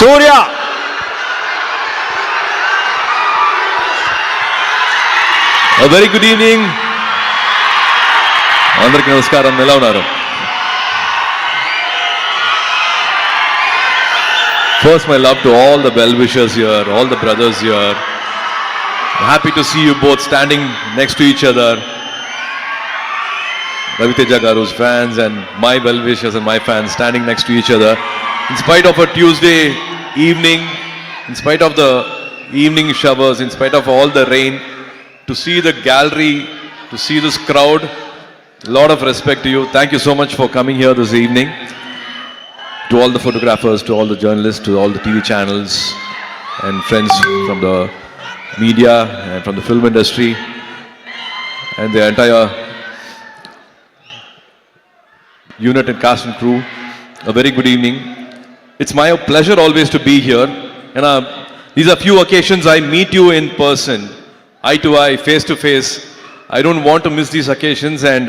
Surya. A very good evening. అందరికీ నమస్కారం. ఎలా ఉన్నారు? First, my love to all the well-wishers here, all the brothers here. Happy to see you both standing next to each other. Raviteja Garu's fans and my well-wishers and my fans standing next to each other. In spite of a Tuesday evening, in spite of the evening showers, in spite of all the rain, to see the gallery, to see this crowd, a lot of respect to you. Thank you so much for coming here this evening. To all the photographers, to all the journalists, to all the TV channels and friends from the media and from the film industry and the entire unit and cast and crew, a very good evening. It's my pleasure always to be here, and these are few occasions I meet you in person, eye to eye, face to face. I don't want to miss these occasions, and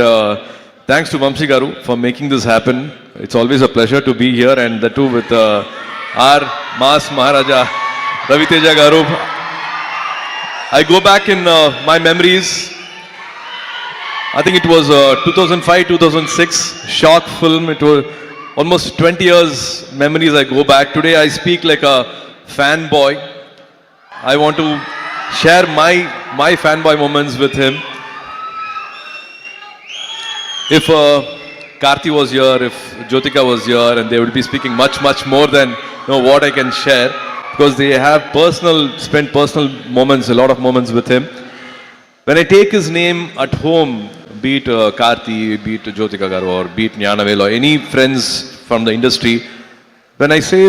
thanks to Vamsi Garu for making this happen. It's always a pleasure to be here, and the two with our Mass Maharaja Raviteja Garu. I go back in my memories. I think it was 2005-2006 shock film. It was almost 20 years memories I go back. Today I speak like a fanboy. I want to share my fanboy moments with him. If Karthi was here, if Jyotika was here, and they would be speaking much more than what I can share, because they have spent personal moments, a lot of moments with him. When I take his name at home, be it Karthi, be it Jyotika Garu, or be it Gnanavel, or any friends from the industry, when I say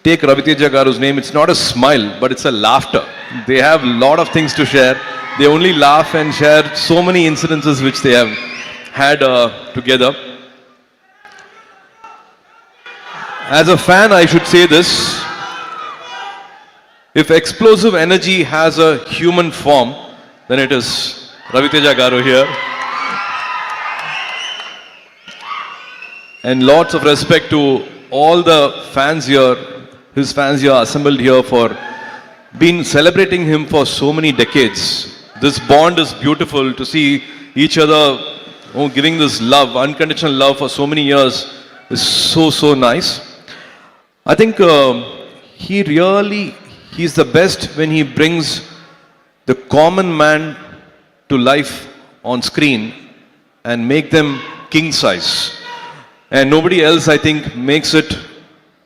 take Raviteja Garu's name, it's not a smile, but it's a laughter. They have a lot of things to share. They only laugh and share so many incidences which they have had together. As a fan, I should say this: if explosive energy has a human form, then it is Raviteja Garu here. And lots of respect to all the fans here, his fans here assembled here, for been celebrating him for so many decades. This bond is beautiful to see each other giving this love, unconditional love for so many years is so nice. I think he's the best when he brings the common man to life on screen and make them king size. And nobody else, I think, makes it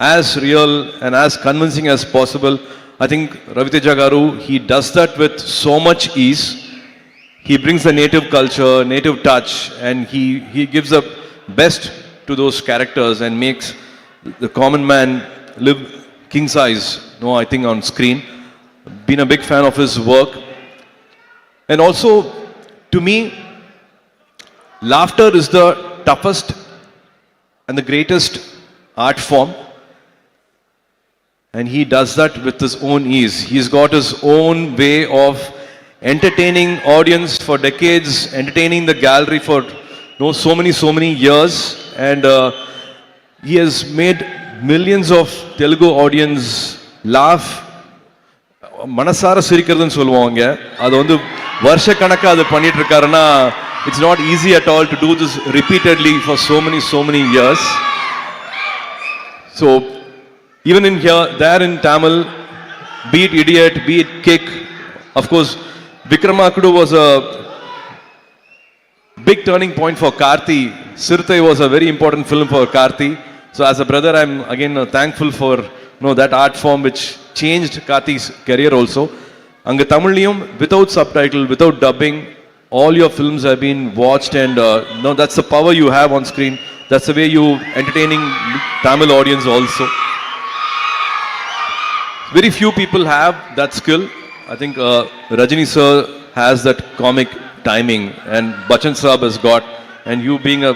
as real and as convincing as possible. I think Raviteja Garu, he does that with so much ease. He brings the native culture, native touch, and he gives the best to those characters and makes the common man live king size, I think, on screen. Been a big fan of his work. And also, to me, laughter is the toughest and the greatest art form. And he does that with his own ease. He's got his own way of entertaining audience for decades, entertaining the gallery for so many years, and he has made millions of Telugu audience laugh. மனசார சிரிக்கிறதுன்னு சொல்லுவாங்க. அது வருஷ கணக்கா அது பண்ணிட்டு இருக்காருன்னா, it's not easy at all to do this repeatedly for so many years. So even in here, there in Tamil, be it Idiot, be it Kick, of course Vikramakudu was a big turning point for Karthi. Sirthai was a very important film for Karthi. So as a brother, I'm again thankful for that art form which changed Karthi's career also. Anga Tamiliyum, without subtitle, without dubbing, all your films have been watched, and that's the power you have on screen. That's the way you entertaining Tamil audience also. Very few people have that skill. I think Rajini sir has that comic timing, and Bachchan Saab has got, and you being a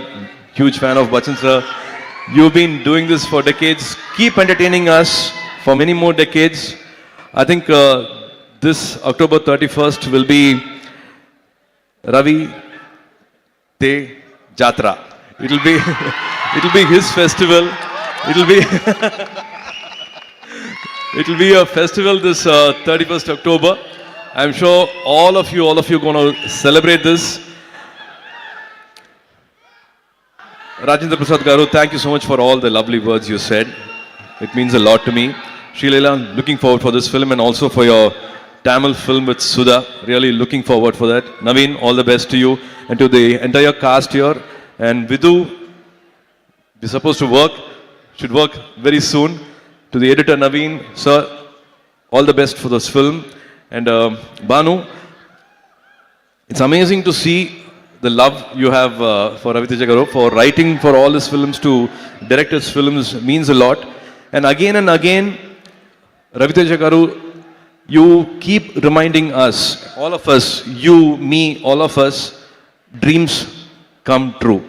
huge fan of Bachchan sir, you've been doing this for decades. Keep entertaining us for many more decades. I think this October 31st will be Ravi Te Jatra. It'll be his festival. It'll be It will be a festival this 31st October. I'm sure all of you going to celebrate this. Rajendra Prasad Garu, thank you so much for all the lovely words you said. It means a lot to me. Sri Leela, looking forward for this film and also for your Tamil film with Sudha. Really looking forward for that. Naveen, all the best to you and to the entire cast here. And Vidhu, we're supposed to should work very soon. To the editor Naveen, sir, all the best for this film. And Banu, it's amazing to see the love you have for Ravi Teja Garu, for writing for all his films to direct his films means a lot. And again, Ravi Teja Garu, you keep reminding us, all of us, you, me, all of us, dreams come true.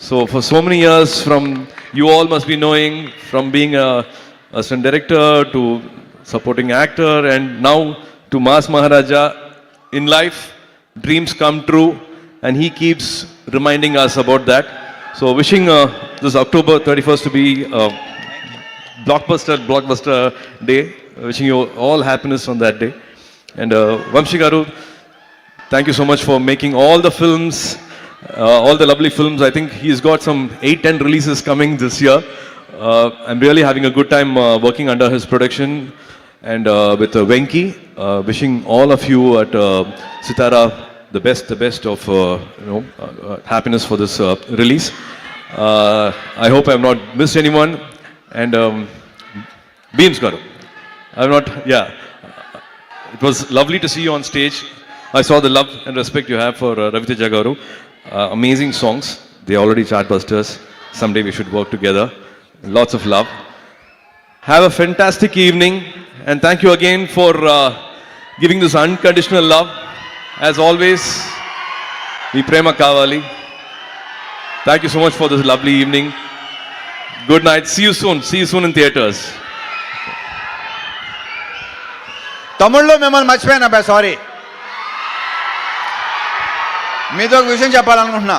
So for so many years, from you all must be knowing, from being a assistant director to supporting actor and now to Mass Maharaja, in life, dreams come true and he keeps reminding us about that. So wishing this October 31st to be a blockbuster day. Wishing you all happiness on that day. And Vamshi Garu, thank you so much for making all the films, all the lovely films. I think he's got some 8-10 releases coming this year. I'm really having a good time working under his production and with Venki. Wishing all of you at Sitara the best of happiness for this release. I hope I have not missed anyone. And Beams Garu. It was lovely to see you on stage. I saw the love and respect you have for Ravi Teja Garu. Amazing songs. They're already chartbusters. Someday we should work together. Lots of love. Have a fantastic evening. And thank you again for giving this unconditional love. As always, we prema kavali. Thank you so much for this lovely evening. Good night. See you soon. See you soon in theaters. తమిళ్లో మిమ్మల్ని మర్చిపోయాను అబ్బాయి, sorry. మీతో ఒక విషయం చెప్పాలనుకుంటున్నా.